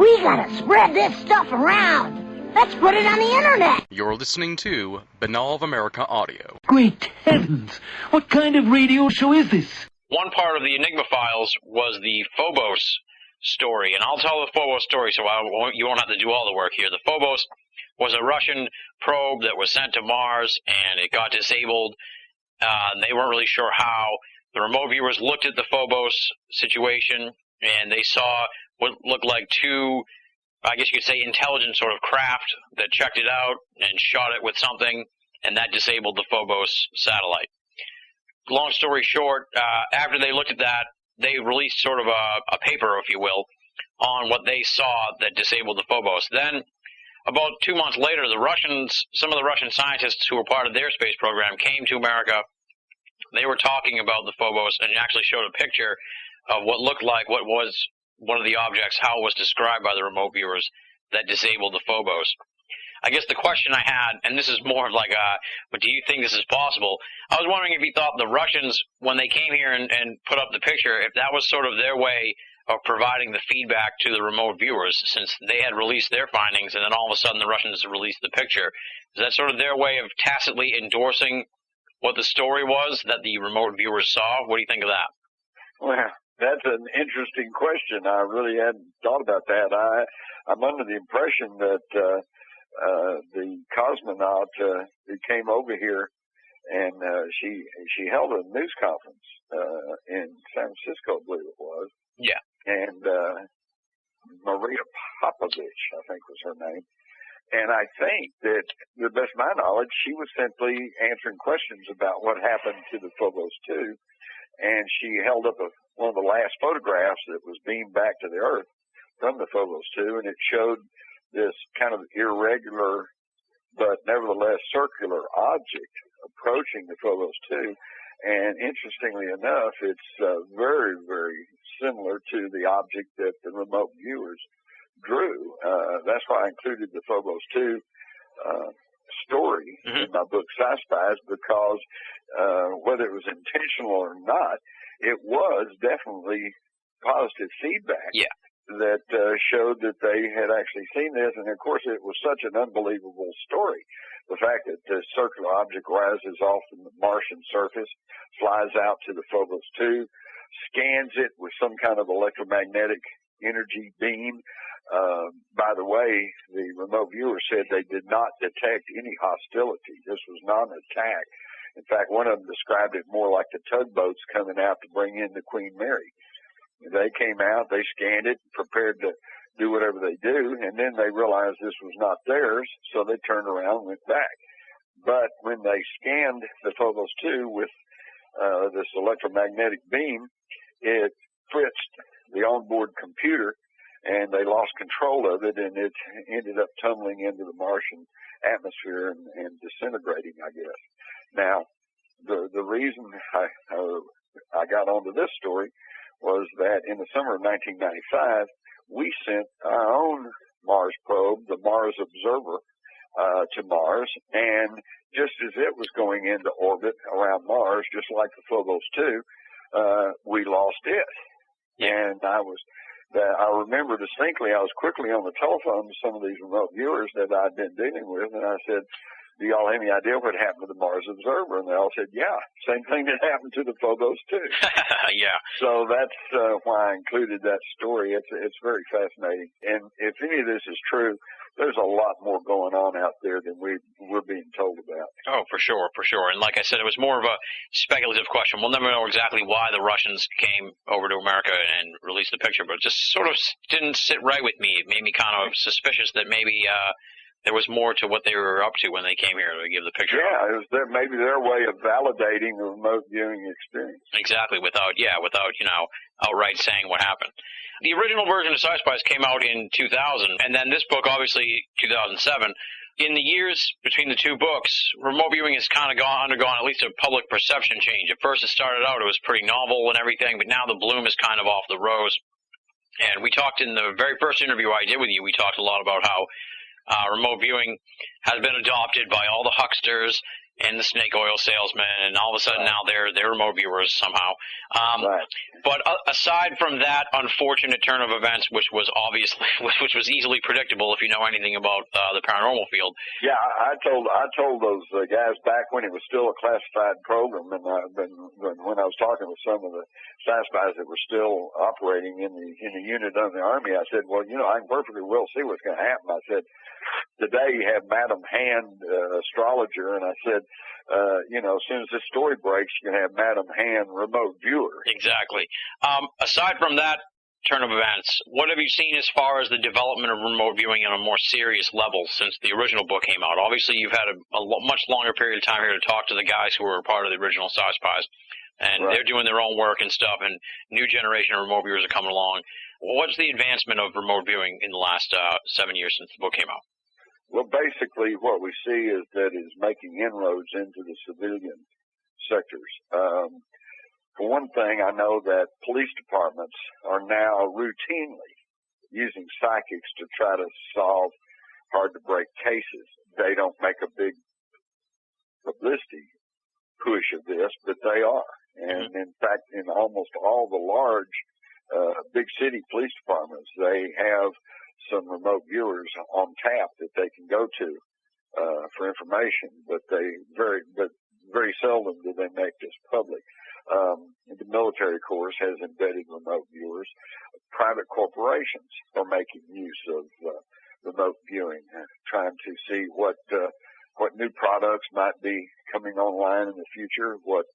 We gotta spread this stuff around. Let's put it on the internet. You're listening to Binnall of America Audio. Great heavens! What kind of radio show is this? One part of the Enigma files was the Phobos story, and I'll tell the Phobos story so you won't have to do all the work here. The Phobos was a Russian probe that was sent to Mars, and it got disabled. And they weren't really sure how. The remote viewers looked at the Phobos situation, and they saw what looked like two, I guess you could say, intelligent sort of craft that checked it out and shot it with something, and that disabled the Phobos satellite. Long story short, after they looked at that, they released sort of a paper, if you will, on what they saw that disabled the Phobos. Then, about 2 months later, some of the Russian scientists who were part of their space program came to America. They were talking about the Phobos and actually showed a picture of what looked like what was one of the objects, how it was described by the remote viewers that disabled the Phobos. I guess the question I had, and this is more of like but do you think this is possible? I was wondering if you thought the Russians, when they came here and put up the picture, if that was sort of their way of providing the feedback to the remote viewers, since they had released their findings and then all of a sudden the Russians released the picture. Is that sort of their way of tacitly endorsing what the story was that the remote viewers saw? What do you think of that? Well, that's an interesting question. I really hadn't thought about that. I'm under the impression that the cosmonaut who came over here and she held a news conference in San Francisco, I believe it was. Yeah. And Maria Popovich, I think was her name. And I think that, to the best of my knowledge, she was simply answering questions about what happened to the Phobos 2. And she held up one of the last photographs that was beamed back to the Earth from the Phobos 2, and it showed this kind of irregular but nevertheless circular object approaching the Phobos 2. And interestingly enough, it's very, very similar to the object that the remote viewers drew. That's why I included the Phobos 2 story in my book, Sci Spies, because whether it was intentional or not, it was definitely positive feedback. Yeah. That showed that they had actually seen this, and of course it was such an unbelievable story. The fact that the circular object rises off the Martian surface, flies out to the Phobos 2, scans it with some kind of electromagnetic energy beam. By the way, the remote viewer said they did not detect any hostility. This was not an attack. In fact, one of them described it more like the tugboats coming out to bring in the Queen Mary. They came out, they scanned it, prepared to do whatever they do, and then they realized this was not theirs, so they turned around and went back. But when they scanned the Phobos 2 with this electromagnetic beam, it fritzed the onboard computer, and they lost control of it, and it ended up tumbling into the Martian atmosphere and disintegrating, I guess. Now, the reason I got onto this story was that in the summer of 1995, we sent our own Mars probe, the Mars Observer, to Mars, and just as it was going into orbit around Mars, just like the Phobos 2, we lost it. And I remember distinctly, I was quickly on the telephone to some of these remote viewers that I'd been dealing with, and I said, do y'all have any idea what happened to the Mars Observer? And they all said, yeah, same thing that happened to the Phobos 2. Yeah. So that's why I included that story. It's very fascinating. And if any of this is true, there's a lot more going on out there than we're being told about. Oh, for sure, for sure. And like I said, it was more of a speculative question. We'll never know exactly why the Russians came over to America and released the picture, but it just sort of didn't sit right with me. It made me kind of suspicious that maybe there was more to what they were up to when they came here to give the picture. Yeah, it was maybe their way of validating the remote viewing experience. Exactly, without outright saying what happened. The original version of Sci Spies came out in 2000, and then this book, obviously, 2007. In the years between the two books, remote viewing has kind of undergone at least a public perception change. At first it started out, it was pretty novel and everything, but now the bloom is kind of off the rose. And we talked in the very first interview I did with you, we talked a lot about how remote viewing has been adopted by all the hucksters and the snake oil salesman, and all of a sudden now they're remote viewers somehow. Right. But aside from that unfortunate turn of events, which was easily predictable if you know anything about the paranormal field. Yeah, I told those guys back when it was still a classified program, and when I was talking with some of the sci-spies that were still operating in the unit of the Army, I said, well, I can perfectly well see what's going to happen. I said, today you have Madam Hand, astrologer, and I said, as soon as this story breaks, you're going to have Madam Hand, remote viewer. Exactly. Aside from that turn of events, what have you seen as far as the development of remote viewing on a more serious level since the original book came out? Obviously, you've had a much longer period of time here to talk to the guys who were part of the original Sci-Spies, and they're doing their own work and stuff, and new generation of remote viewers are coming along. What's the advancement of remote viewing in the last 7 years since the book came out? Well, basically what we see is that it's making inroads into the civilian sectors. For one thing, I know that police departments are now routinely using psychics to try to solve hard-to-break cases. They don't make a big publicity push of this, but they are. And in fact, in almost all the large big city police departments, they have some remote viewers on tap that they can go to for information, but very seldom do they make this public. The military, of course, has embedded remote viewers. Private corporations are making use of remote viewing, trying to see what new products might be coming online in the future, what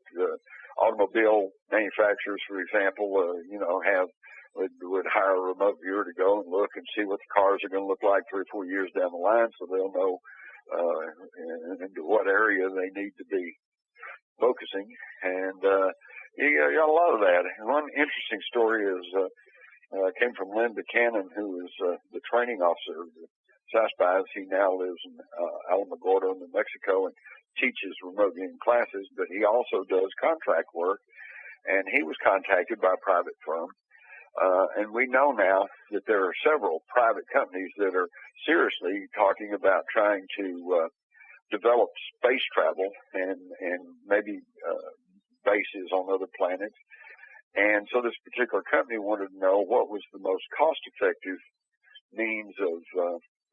automobile manufacturers, for example, would hire a remote viewer to go and look and see what the cars are going to look like 3 or 4 years down the line, so they'll know into what area they need to be focusing. And you got a lot of that. And one interesting story is came from Lynn Buchanan, who is the training officer of the Sci-Spies. He now lives in Alamogordo, New Mexico, and teaches remote viewing classes, but he also does contract work, and he was contacted by a private firm. And we know now that there are several private companies that are seriously talking about trying to develop space travel and maybe bases on other planets. And so this particular company wanted to know what was the most cost-effective means of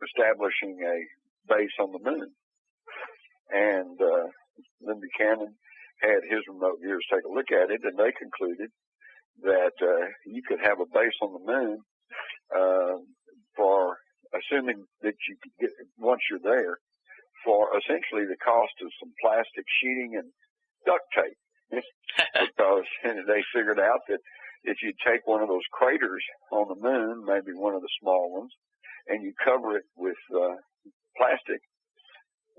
establishing a base on the moon. And Lynn Buchanan had his remote viewers take a look at it, and they concluded that you could have a base on the moon for, assuming that you could get, once you're there, for essentially the cost of some plastic sheeting and duct tape. Because they figured out that if you take one of those craters on the moon, maybe one of the small ones, and you cover it with plastic,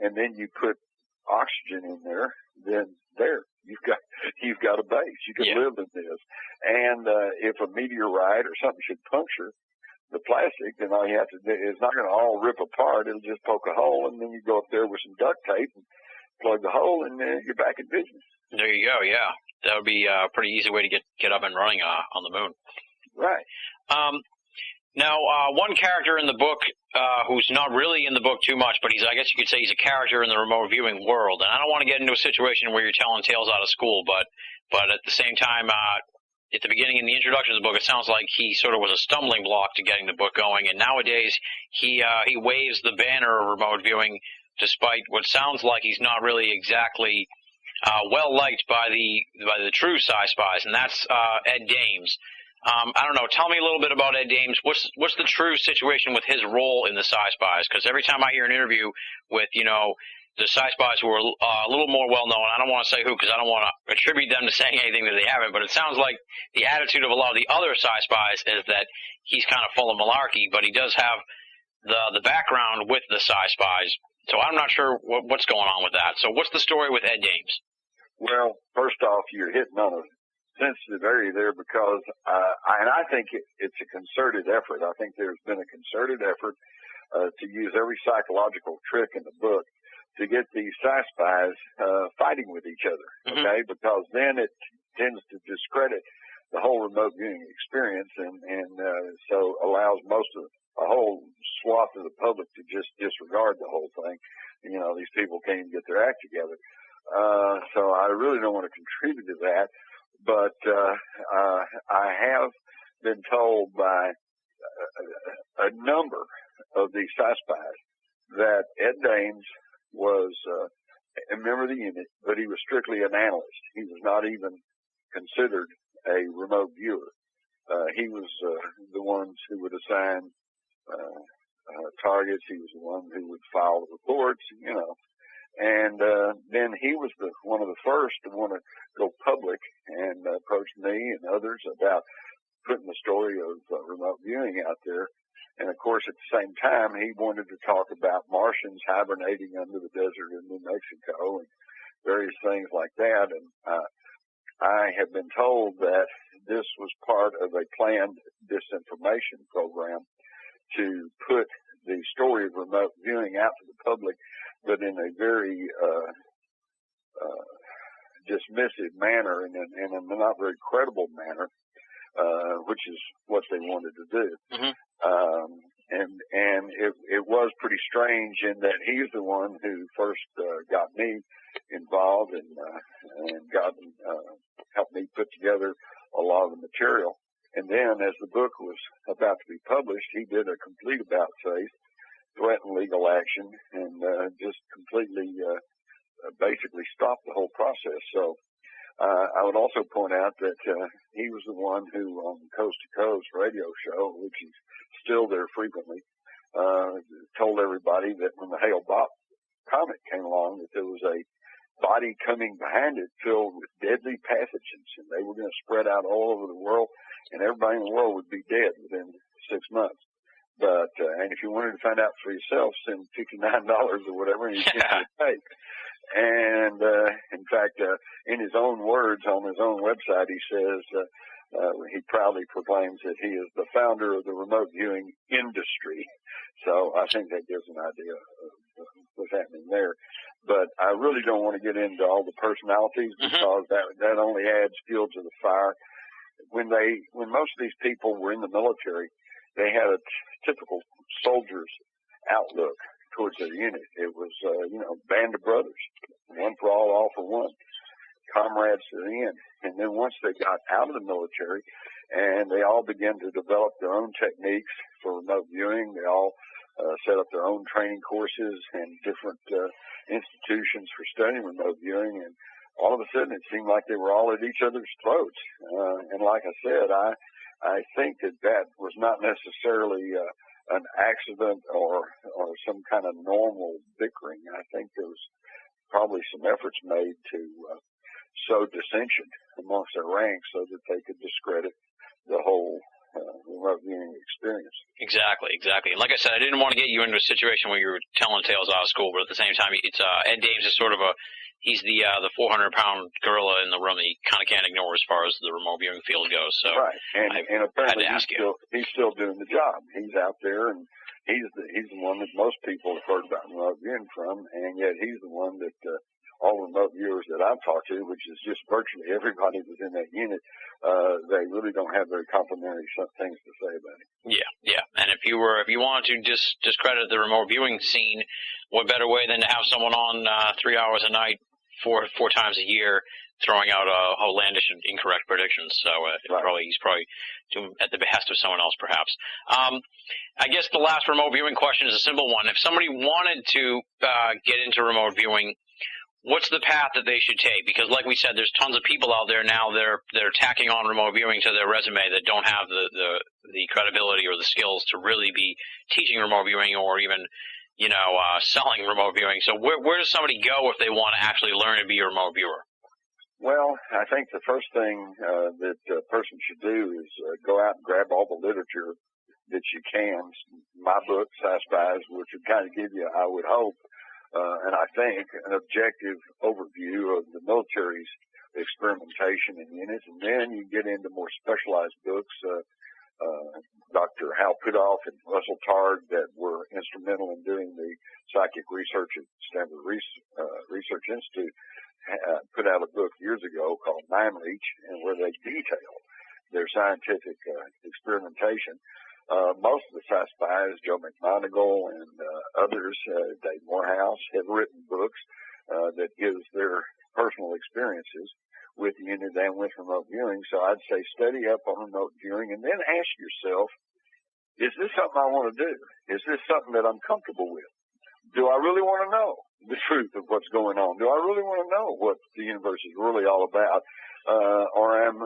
and then you put oxygen in there, then you've got a base. You can live in this. And if a meteorite or something should puncture the plastic, then all you have to do, it's not going to all rip apart. It'll just poke a hole, and then you go up there with some duct tape and plug the hole, and you're back in business. There you go. Yeah, that would be a pretty easy way to get up and running on the moon. Right. Now, one character in the book who's not really in the book too much, but I guess you could say he's a character in the remote viewing world. And I don't want to get into a situation where you're telling tales out of school, but at the same time, at the beginning, in the introduction of the book, it sounds like he sort of was a stumbling block to getting the book going. And nowadays, he waves the banner of remote viewing, despite what sounds like he's not really exactly well liked by the true Sci-Spies, and that's Ed Dames. I don't know. Tell me a little bit about Ed Dames. What's the true situation with his role in the Sci-Spies? Because every time I hear an interview with the Sci-Spies who are a little more well known, I don't want to say who because I don't want to attribute them to saying anything that they haven't. But it sounds like the attitude of a lot of the other Sci-Spies is that he's kind of full of malarkey, but he does have the background with the Sci-Spies. So I'm not sure what's going on with that. So what's the story with Ed Dames? Well, first off, you're hitting on a sensitive area there because I think it's a concerted effort. I think there's been a concerted effort to use every psychological trick in the book to get these Sci-Spies fighting with each other, okay? Because then it tends to discredit the whole remote viewing experience and so allows a whole swath of the public to just disregard the whole thing. These people can't even get their act together. So I really don't want to contribute to that. But I have been told by a number of these spies that Ed Dames was a member of the unit, but he was strictly an analyst. He was not even considered a remote viewer. He was the ones who would assign targets. He was the one who would file the reports, And then he was one of the first to want to go public and approach me and others about putting the story of remote viewing out there. And, of course, at the same time, he wanted to talk about Martians hibernating under the desert in New Mexico and various things like that. And I have been told that this was part of a planned disinformation program to put the story of remote viewing out to the public, but in a very dismissive manner and in a not very credible manner, which is what they wanted to do. Mm-hmm. And it was pretty strange in that he's the one who first got me involved and helped me put together a lot of the material. And then as the book was about to be published, he did a complete about-face, threatened legal action, and just completely basically stopped the whole process. So I would also point out that he was the one who, on Coast to Coast radio show, which is still there frequently, told everybody that when the Hale-Bopp comet came along, that there was a body coming behind it filled with deadly pathogens, and they were going to spread out all over the world, and everybody in the world would be dead within 6 months. But and if you wanted to find out for yourself, send $59 or whatever, and you get your tape. And in fact, in his own words on his own website, he says he proudly proclaims that he is the founder of the remote viewing industry. So I think that gives an idea of what's happening there. But I really don't want to get into all the personalities because that only adds fuel to the fire. When most of these people were in the military, they had a typical soldier's outlook towards their unit. It was, band of brothers, one for all for one, comrades to the end. And then once they got out of the military and they all began to develop their own techniques for remote viewing, they all set up their own training courses and different institutions for studying remote viewing. And all of a sudden it seemed like they were all at each other's throats. And like I said, I think that was not necessarily an accident or some kind of normal bickering. I think there was probably some efforts made to sow dissension amongst their ranks so that they could discredit the whole remote viewing experience. Exactly. And like I said, I didn't want to get you into a situation where you were telling tales out of school, but at the same time, it's Ed Dames is sort of he's the 400-pound gorilla in the room that you kind of can't ignore as far as the remote viewing field goes. So right, and apparently he's still doing the job. He's out there, and he's the one that most people have heard about remote viewing from, and yet he's the one that all remote viewers that I've talked to, which is just virtually everybody that's in that unit, they really don't have very complimentary things to say about it. Yeah. And if you wanted to discredit the remote viewing scene, what better way than to have someone on 3 hours a night, four times a year, throwing out outlandish and incorrect predictions. So he's probably doing at the behest of someone else, perhaps. I guess the last remote viewing question is a simple one. If somebody wanted to get into remote viewing, what's the path that they should take? Because like we said, there's tons of people out there now that are tacking on remote viewing to their resume that don't have the credibility or the skills to really be teaching remote viewing or even selling remote viewing. So where does somebody go if they want to actually learn to be a remote viewer? Well, I think the first thing that a person should do is go out and grab all the literature that you can. My book, Spies, which would kind of give you, I would hope, and I think, an objective overview of the military's experimentation in units. And then you get into more specialized books, Dr. Hal Puthoff and Russell Tard, that were instrumental in doing the psychic research at Stanford Research Institute, put out a book years ago called Mind Reach, and where they detail their scientific experimentation. Most of the spies, Joe McMoneagle and others, Dave Morehouse, have written books that gives their personal experiences with the unit and with remote viewing. So I'd say study up on remote viewing and then ask yourself, is this something I want to do? Is this something that I'm comfortable with? Do I really want to know the truth of what's going on? Do I really want to know what the universe is really all about? Or am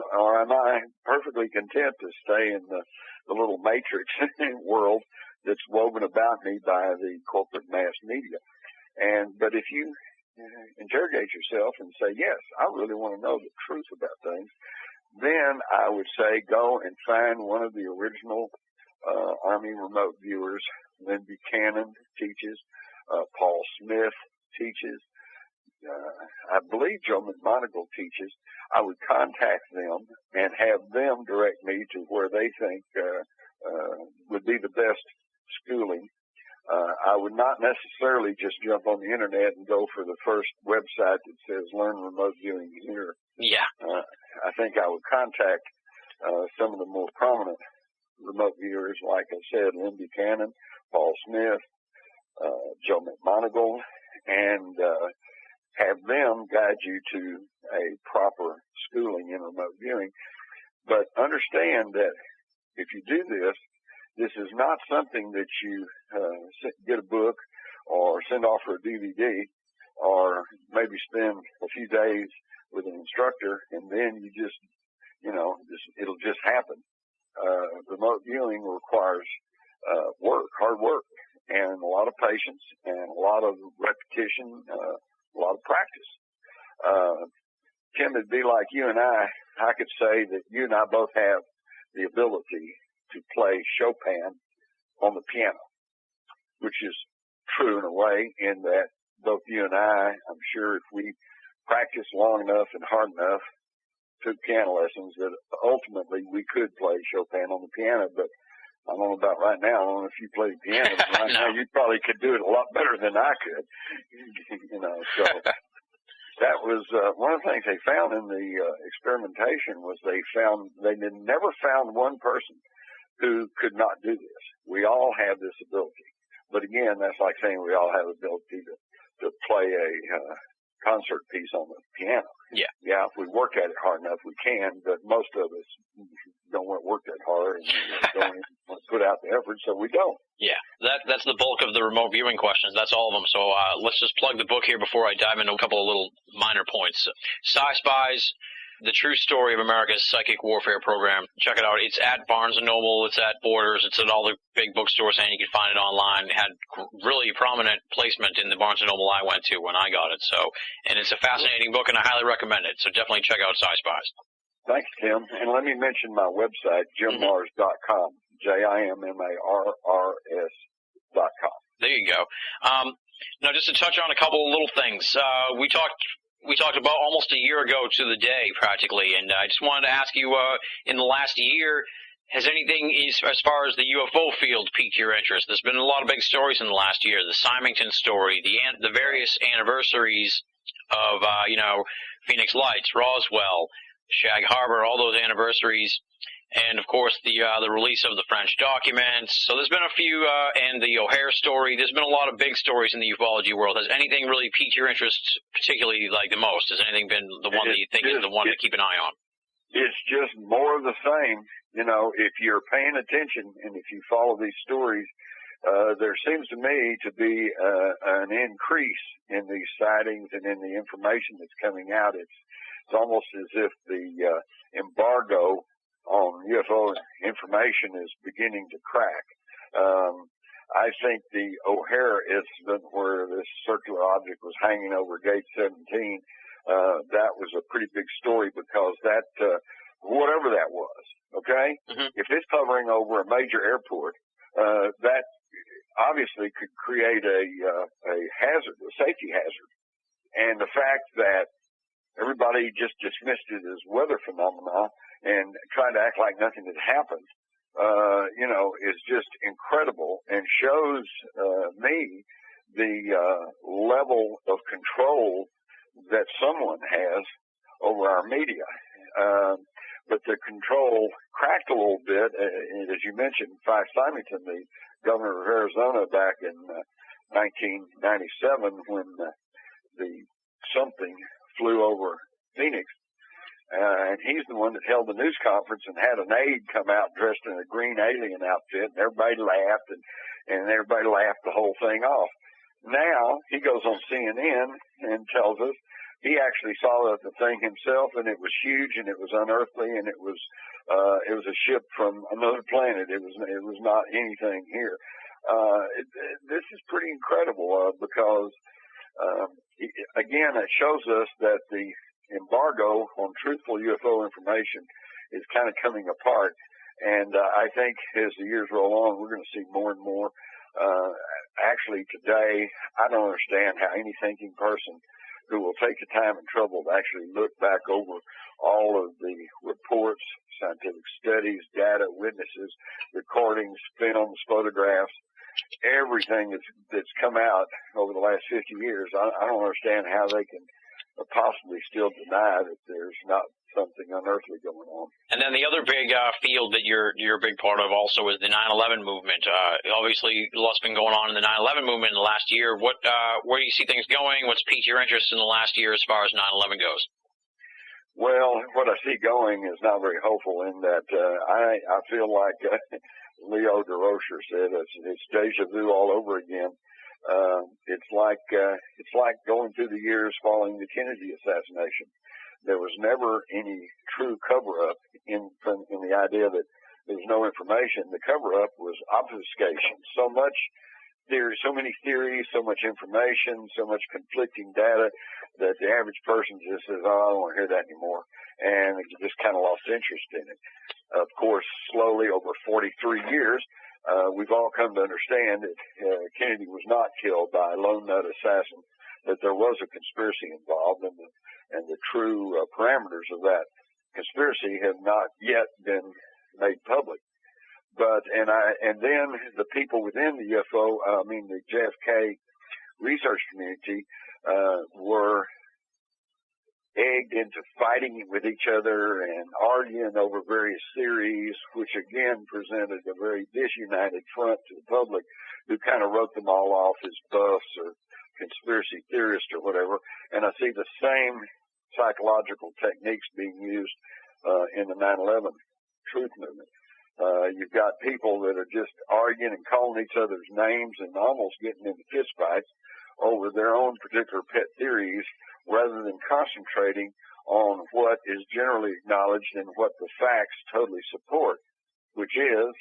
I perfectly content to stay in the little matrix world that's woven about me by the corporate mass media? But if you interrogate yourself and say, yes, I really want to know the truth about things, then I would say go and find one of the original Army remote viewers. Lynn Buchanan teaches. Paul Smith teaches. I believe Joe McMoneagle teaches. I would contact them and have them direct me to where they think would be the best schooling. I would not necessarily just jump on the internet and go for the first website that says learn remote viewing here. Yeah. I think I would contact some of the more prominent remote viewers, like I said, Lynn Buchanan, Paul Smith, Joe McMoneagle, and have them guide you to a proper schooling in remote viewing. But understand that if you do this, this is not something that you get a book or send off for a DVD or maybe spend a few days with an instructor and then you just, it'll just happen. Remote viewing requires hard work, and a lot of patience and a lot of repetition, a lot of practice. Tim, it'd be like you and I could say that you and I both have the ability to play Chopin on the piano, which is true in a way in that both you and I'm sure if we practice long enough and hard enough, took piano lessons, that ultimately we could play Chopin on the piano. But I don't know about right now. I don't know if you play the piano. But right now you probably could do it a lot better than I could. So that was one of the things they found in the experimentation was they never found one person who could not do this. We all have this ability. But again, that's like saying we all have the ability to play a concert piece on the piano. Yeah. Yeah, if we work at it hard enough, we can, but most of us don't want to work that hard and don't even want to put out the effort, so we don't. Yeah, that's the bulk of the remote viewing questions. That's all of them. So let's just plug the book here before I dive into a couple of little minor points. Sci-Spies, The True Story of America's Psychic Warfare Program. Check it out. It's at Barnes & Noble. It's at Borders. It's at all the big bookstores, and you can find it online. It had really prominent placement in the Barnes & Noble I went to when I got it. And it's a fascinating book, and I highly recommend it. So definitely check out Sci-Spies. Thanks, Tim. And let me mention my website, jimmars.com, JIMMARRS.com. There you go. Now, just to touch on a couple of little things. We talked about almost a year ago to the day, practically, and I just wanted to ask you, in the last year, has anything as far as the UFO field piqued your interest? There's been a lot of big stories in the last year. The Symington story, the various anniversaries of, Phoenix Lights, Roswell, Shag Harbor, all those anniversaries, and of course the release of the French documents. So there's been a few, and the O'Hare story. There's been a lot of big stories in the ufology world. Has anything really piqued your interest, particularly like the most? Has anything been the one that you think is the one to keep an eye on? It's just more of the same. If you're paying attention and if you follow these stories, there seems to me to be an increase in these sightings and in the information that's coming out. It's almost as if the embargo on UFO information is beginning to crack. I think the O'Hare incident where this circular object was hanging over Gate 17, that was a pretty big story because that, whatever that was, okay? Mm-hmm. If it's hovering over a major airport, that obviously could create a hazard, a safety hazard. And the fact that everybody just dismissed it as weather phenomena and tried to act like nothing had happened, is just incredible and shows me the level of control that someone has over our media. But the control cracked a little bit, and as you mentioned, Fife Symington, the governor of Arizona back in 1997 when the something flew over Phoenix. And he's the one that held the news conference and had an aide come out dressed in a green alien outfit, and everybody laughed, and everybody laughed the whole thing off. Now he goes on CNN and tells us he actually saw the thing himself, and it was huge, and it was unearthly, and it was a ship from another planet. It was not anything here. This is pretty incredible because again, it shows us that the embargo on truthful UFO information is kind of coming apart. And I think as the years roll on, we're going to see more and more. Actually, today, I don't understand how any thinking person who will take the time and trouble to actually look back over all of the reports, scientific studies, data, witnesses, recordings, films, photographs, everything that's come out over the last 50 years, I don't understand how they can possibly still deny that there's not something unearthly going on. And then the other big field that you're a big part of also is the 9/11 movement. Obviously, lots been going on in the 9/11 movement in the last year. Where do you see things going? What's piqued your interest in the last year as far as 9/11 goes? Well, what I see going is not very hopeful in that I feel like Leo DeRocher said it's deja vu all over again. It's like going through the years following the Kennedy assassination. There was never any true cover-up in the idea that there was no information. The cover-up was obfuscation. So much theory, so many theories, so much information, so much conflicting data that the average person just says, "Oh, I don't want to hear that anymore," and just kind of lost interest in it. Of course, slowly over 43 years. We've all come to understand that Kennedy was not killed by a lone nut assassin, that there was a conspiracy involved, and the true parameters of that conspiracy have not yet been made public. But and then the people within the UFO, the JFK research community, were egged into fighting with each other and arguing over various theories, which again presented a very disunited front to the public, who kind of wrote them all off as buffs or conspiracy theorists or whatever. And I see the same psychological techniques being used in the 9/11 truth movement. You've got people that are just arguing and calling each other's names and almost getting into fistfights over their own particular pet theories, rather than concentrating on what is generally acknowledged and what the facts totally support, which is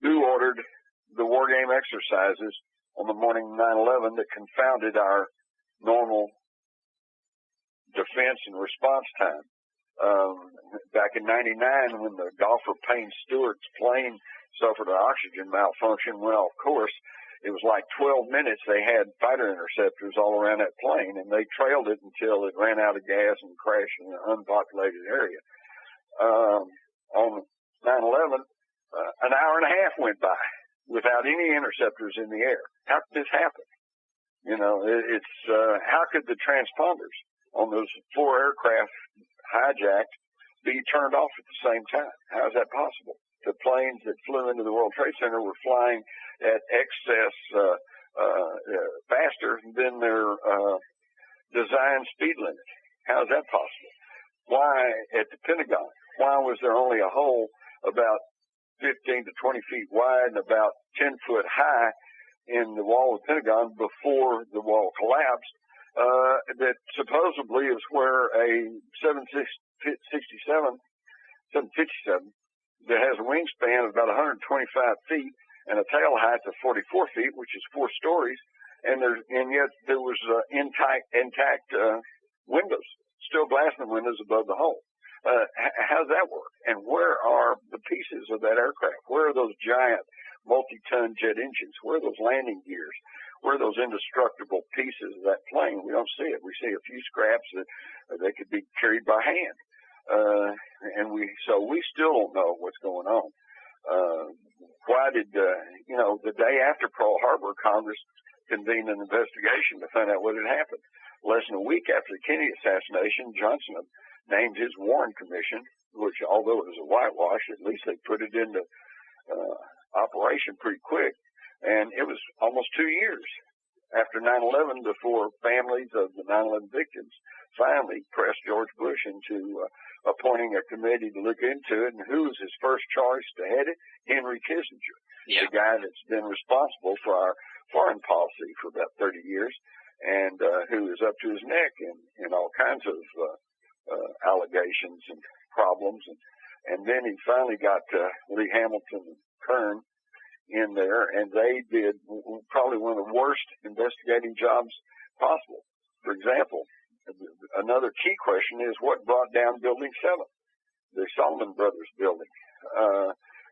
who ordered the war game exercises on the morning of 9/11 that confounded our normal defense and response time. Back in '99, when the golfer Payne Stewart's plane suffered an oxygen malfunction, well, of course, it was like 12 minutes they had fighter interceptors all around that plane, and they trailed it until it ran out of gas and crashed in an unpopulated area. On 9/11, an hour and a half went by without any interceptors in the air. How could this happen? How could the transponders on those 4 aircraft hijacked be turned off at the same time? How is that possible? The planes that flew into the World Trade Center were flying at excess faster than their design speed limit. How is that possible? Why at the Pentagon? Why was there only a hole about 15 to 20 feet wide and about 10 foot high in the wall of the Pentagon before the wall collapsed? That supposedly is where a 757 that has a wingspan of about 125 feet and a tail height of 44 feet, which is 4 stories, and yet there was intact windows, still glass in the windows above the hole. How does that work? And where are the pieces of that aircraft? Where are those giant multi-ton jet engines? Where are those landing gears? Where are those indestructible pieces of that plane? We don't see it. We see a few scraps that they could be carried by hand. And we still don't know what's going on. Why did, the day after Pearl Harbor, Congress convened an investigation to find out what had happened. Less than a week after the Kennedy assassination, Johnson named his Warren Commission, which, although it was a whitewash, at least they put it into operation pretty quick. And it was almost 2 years after 9/11, before families of the 9/11 victims finally pressed George Bush into appointing a committee to look into it. And who was his first choice to head it? Henry Kissinger, the guy that's been responsible for our foreign policy for about 30 years, and who is up to his neck in all kinds of allegations and problems. And then he finally got Lee Hamilton and Kern in there, and they did probably one of the worst investigating jobs possible. For example, another key question is what brought down Building 7, the Solomon Brothers building,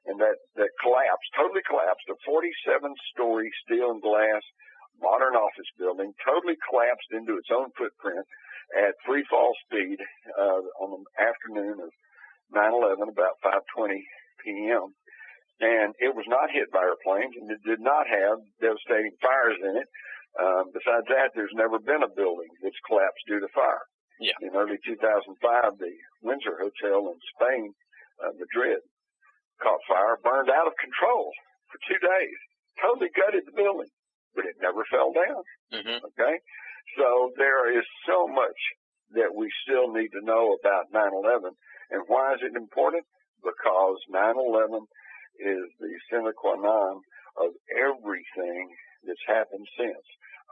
and that collapsed, totally collapsed, a 47-story steel and glass modern office building, totally collapsed into its own footprint at free fall speed on the afternoon of 9/11, about 5:20 p.m. And it was not hit by airplanes, and it did not have devastating fires in it. Besides that, there's never been a building that's collapsed due to fire. Yeah. In early 2005, the Windsor Hotel in Spain, Madrid, caught fire, burned out of control for 2 days, totally gutted the building, but it never fell down. Mm-hmm. Okay? So there is so much that we still need to know about 9/11. And why is it important? Because 9/11 is the sine qua non of everything that's happened since.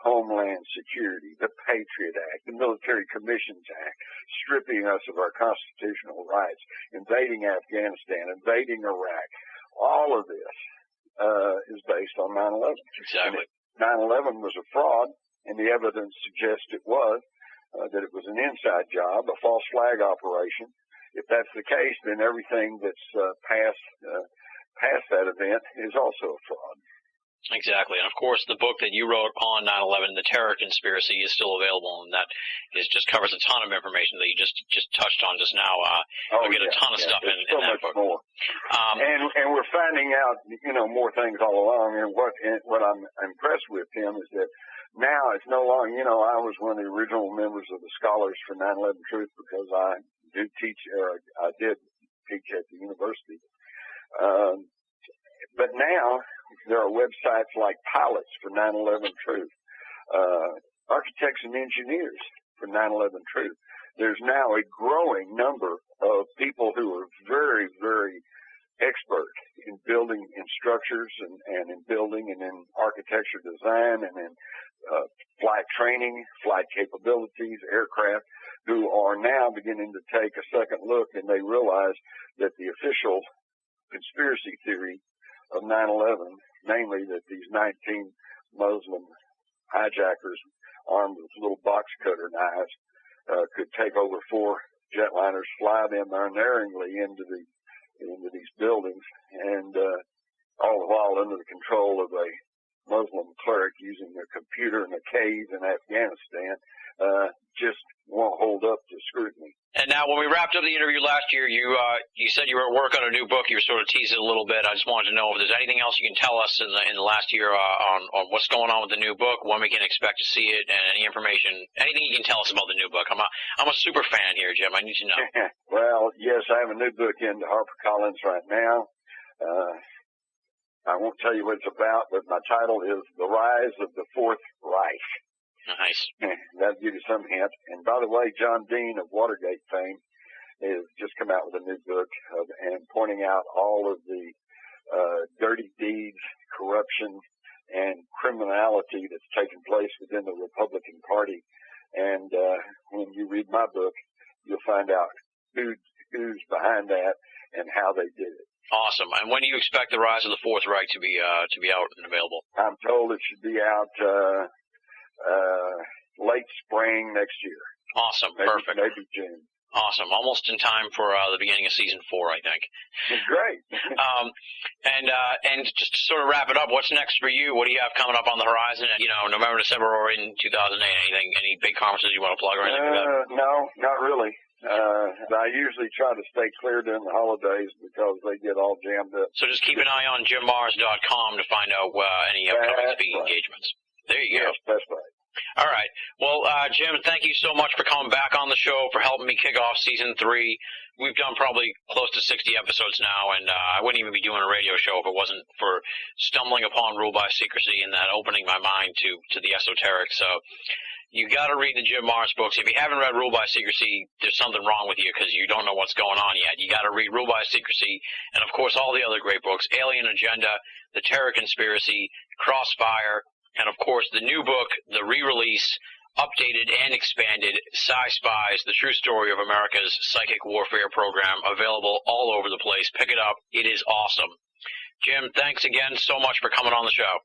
Homeland Security, the Patriot Act, the Military Commissions Act, stripping us of our constitutional rights, invading Afghanistan, invading Iraq. All of this is based on 9/11. Exactly. 9/11 was a fraud, and the evidence suggests it was, that it was an inside job, a false flag operation. If that's the case, then everything that's past that event is also a fraud. Exactly. And, of course, the book that you wrote on 9/11, The Terror Conspiracy, is still available, and that just covers a ton of information that you just touched on just now. You'll get a ton of stuff in that book. More. And we're finding out, more things all along. And what I'm impressed with, Tim, is that now it's no longer, I was one of the original members of the Scholars for 9/11 Truth because I did teach at the university. But now there are websites like Pilots for 9/11 Truth, Architects and Engineers for 9/11 Truth. There's now a growing number of people who are very, very expert in building, in structures and in building and in architecture design and in flight training, flight capabilities, aircraft, who are now beginning to take a second look, and they realize that the official conspiracy theory of 9/11, namely that these 19 Muslim hijackers armed with little box cutter knives could take over 4 jetliners, fly them unerringly into these buildings, and all the while under the control of a Muslim cleric using a computer in a cave in Afghanistan, just won't hold up to scrutiny. And now, when we wrapped up the interview last year, you said you were at work on a new book. You were sort of teasing it a little bit. I just wanted to know if there's anything else you can tell us in the last year on what's going on with the new book, when we can expect to see it, and any information, anything you can tell us about the new book. I'm a super fan here, Jim. I need to know. Well, yes, I have a new book in HarperCollins right now. I won't tell you what it's about, but my title is The Rise of the Fourth Reich. Nice. That'll give you some hint. And by the way, John Dean of Watergate fame has just come out with a new book and pointing out all of the dirty deeds, corruption, and criminality that's taken place within the Republican Party. And when you read my book, you'll find out who's behind that and how they did it. Awesome. And when do you expect The Rise of the Fourth Reich to be out and available? I'm told it should be out late spring next year. Awesome. Perfect. Maybe June. Awesome. Almost in time for the beginning of season 4, I think. Great. And just to sort of wrap it up, what's next for you? What do you have coming up on the horizon? November, December, or in 2008? Any big conferences you want to plug or anything like that? No, not really. I usually try to stay clear during the holidays because they get all jammed up. So just keep an eye on jimmars.com to find out any upcoming speaking engagements. There you go. Yes, that's right. All right. Well, Jim, thank you so much for coming back on the show, for helping me kick off season 3. We've done probably close to 60 episodes now, and I wouldn't even be doing a radio show if it wasn't for stumbling upon Rule by Secrecy and that opening my mind to the esoteric. So you got to read the Jim Morris books. If you haven't read Rule by Secrecy, there's something wrong with you because you don't know what's going on yet. You got to read Rule by Secrecy, and of course all the other great books: Alien Agenda, The Terror Conspiracy, Crossfire, and of course the new book, the re-release, updated and expanded, Sci-Spies, The True Story of America's Psychic Warfare Program, available all over the place. Pick it up. It is awesome. Jim, thanks again so much for coming on the show.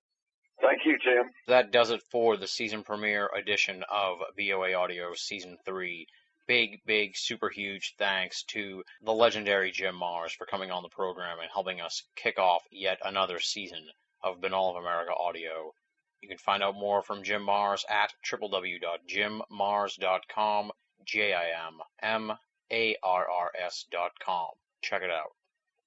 Thank you, Tim. That does it for the season premiere edition of BOA Audio Season 3. Big, super huge thanks to the legendary Jim Mars for coming on the program and helping us kick off yet another season of Binnall of America Audio. You can find out more from Jim Mars at www.jimmars.com, JIMMARRS.com. Check it out.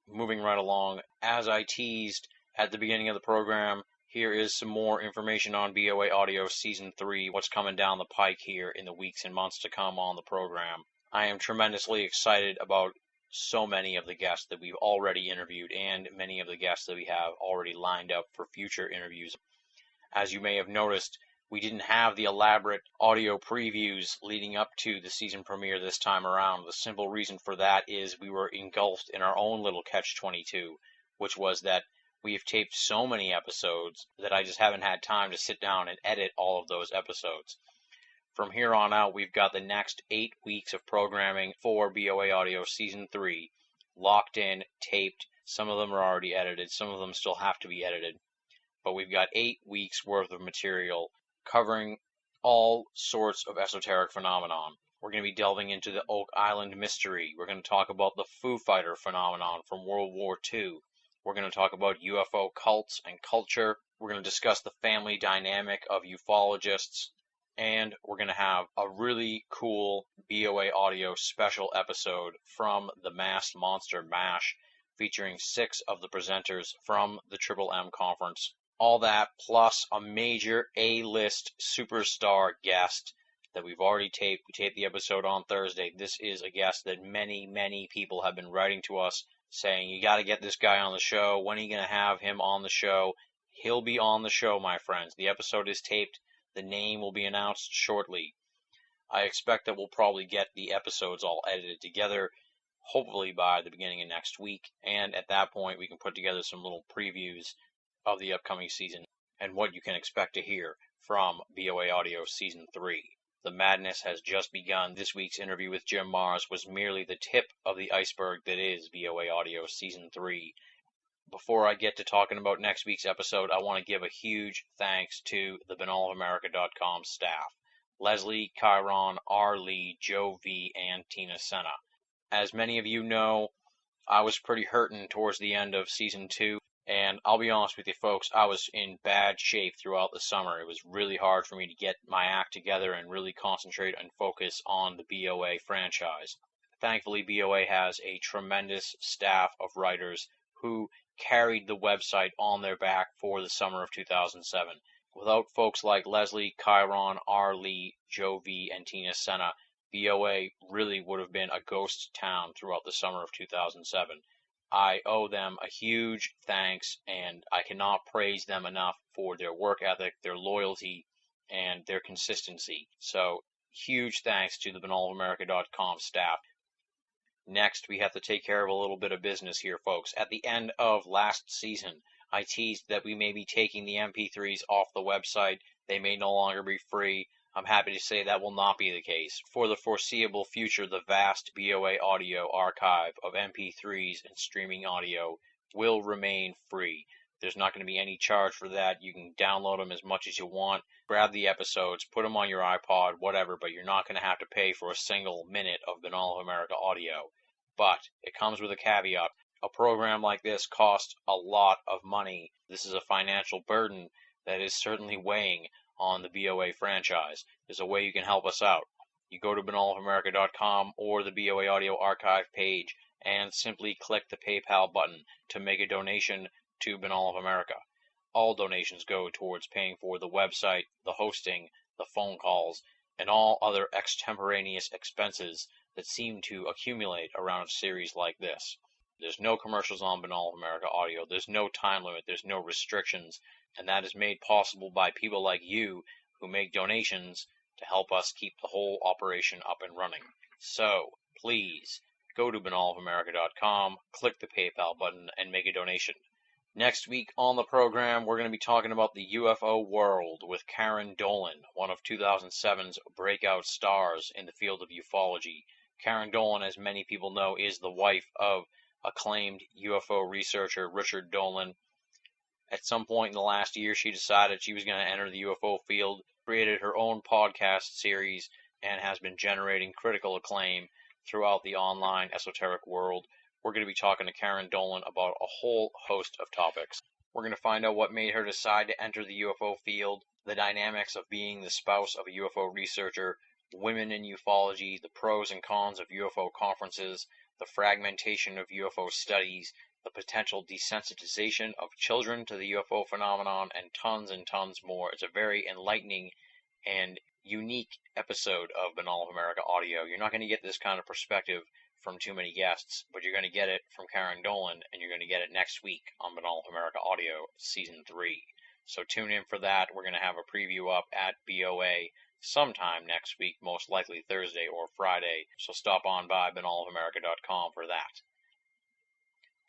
Moving right along, as I teased at the beginning of the program, here is some more information on BOA Audio Season 3, what's coming down the pike here in the weeks and months to come on the program. I am tremendously excited about so many of the guests that we've already interviewed and many of the guests that we have already lined up for future interviews. As you may have noticed, we didn't have the elaborate audio previews leading up to the season premiere this time around. The simple reason for that is we were engulfed in our own little catch-22, which was that we have taped so many episodes that I just haven't had time to sit down and edit all of those episodes. From here on out, we've got the next 8 weeks of programming for BOA Audio Season 3 locked in, taped. Some of them are already edited. Some of them still have to be edited. But we've got 8 weeks worth of material covering all sorts of esoteric phenomenon. We're going to be delving into the Oak Island mystery. We're going to talk about the Foo Fighter phenomenon from World War II. We're going to talk about UFO cults and culture. We're going to discuss the family dynamic of ufologists. And we're going to have a really cool BOA Audio special episode from the Masked Monster MASH, featuring 6 of the presenters from the Triple M conference. All that plus a major A-list superstar guest that we've already taped. We taped the episode on Thursday. This is a guest that many people have been writing to us saying, you got to get this guy on the show. When are you going to have him on the show? He'll be on the show, my friends. The episode is taped. The name will be announced shortly. I expect that we'll probably get the episodes all edited together, hopefully by the beginning of next week. And at that point, we can put together some little previews of the upcoming season and what you can expect to hear from BOA Audio Season 3. The madness has just begun. This week's interview with Jim Mars was merely the tip of the iceberg that is BOA Audio Season 3. Before I get to talking about next week's episode, I want to give a huge thanks to the BinnallofAmerica.com staff. Leslie, Chiron, R. Lee, Joe V., and Tina Senna. As many of you know, I was pretty hurting towards the end of Season 2. And I'll be honest with you folks, I was in bad shape throughout the summer. It was really hard for me to get my act together and really concentrate and focus on the BOA franchise. Thankfully, BOA has a tremendous staff of writers who carried the website on their back for the summer of 2007. Without folks like Leslie, Chiron, R. Lee, Joe V., and Tina Senna, BOA really would have been a ghost town throughout the summer of 2007. I owe them a huge thanks, and I cannot praise them enough for their work ethic, their loyalty, and their consistency. So, huge thanks to the BinnallofAmerica.com staff. Next, we have to take care of a little bit of business here, folks. At the end of last season, I teased that we may be taking the MP3s off the website. They may no longer be free. I'm happy to say that will not be the case. For the foreseeable future, the vast BOA audio archive of MP3s and streaming audio will remain free. There's not going to be any charge for that. You can download them as much as you want, grab the episodes, put them on your iPod, whatever, but you're not going to have to pay for a single minute of Binnall of America audio. But it comes with a caveat. A program like this costs a lot of money. This is a financial burden that is certainly weighing on the BOA franchise. There's a way you can help us out. You go to BinnallofAmerica.com or the BOA Audio Archive page and simply click the PayPal button to make a donation to Binnall of America. All donations go towards paying for the website, the hosting, the phone calls, and all other extemporaneous expenses that seem to accumulate around a series like this. There's no commercials on Binnall of America Audio. There's no time limit. There's no restrictions. And that is made possible by people like you who make donations to help us keep the whole operation up and running. So, please, go to binnallofamerica.com, click the PayPal button, and make a donation. Next week on the program, we're going to be talking about the UFO world with Karen Dolan, one of 2007's breakout stars in the field of ufology. Karen Dolan, as many people know, is the wife of acclaimed UFO researcher Richard Dolan. At some point in the last year, she decided she was going to enter the UFO field, created her own podcast series, and has been generating critical acclaim throughout the online esoteric world. We're going to be talking to Karen Dolan about a whole host of topics. We're going to find out what made her decide to enter the UFO field, the dynamics of being the spouse of a UFO researcher, women in ufology, the pros and cons of UFO conferences, the fragmentation of UFO studies, the potential desensitization of children to the UFO phenomenon, and tons more. It's a very enlightening and unique episode of Binnall of America Audio. You're not going to get this kind of perspective from too many guests, but you're going to get it from Karen Dolan, and you're going to get it next week on Binnall of America Audio Season 3. So tune in for that. We're going to have a preview up at BOA sometime next week, most likely Thursday or Friday, so stop on by binnallofamerica.com for that.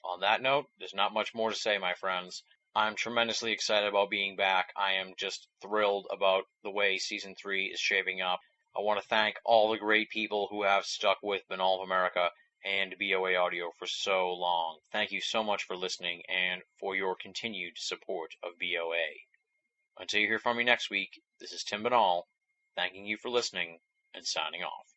On that note, there's not much more to say, my friends. I'm tremendously excited about being back. I am just thrilled about the way Season 3 is shaping up. I want to thank all the great people who have stuck with Binnall of America and BOA Audio for so long. Thank you so much for listening and for your continued support of BOA. Until you hear from me next week, this is Tim Binnall, thanking you for listening and signing off.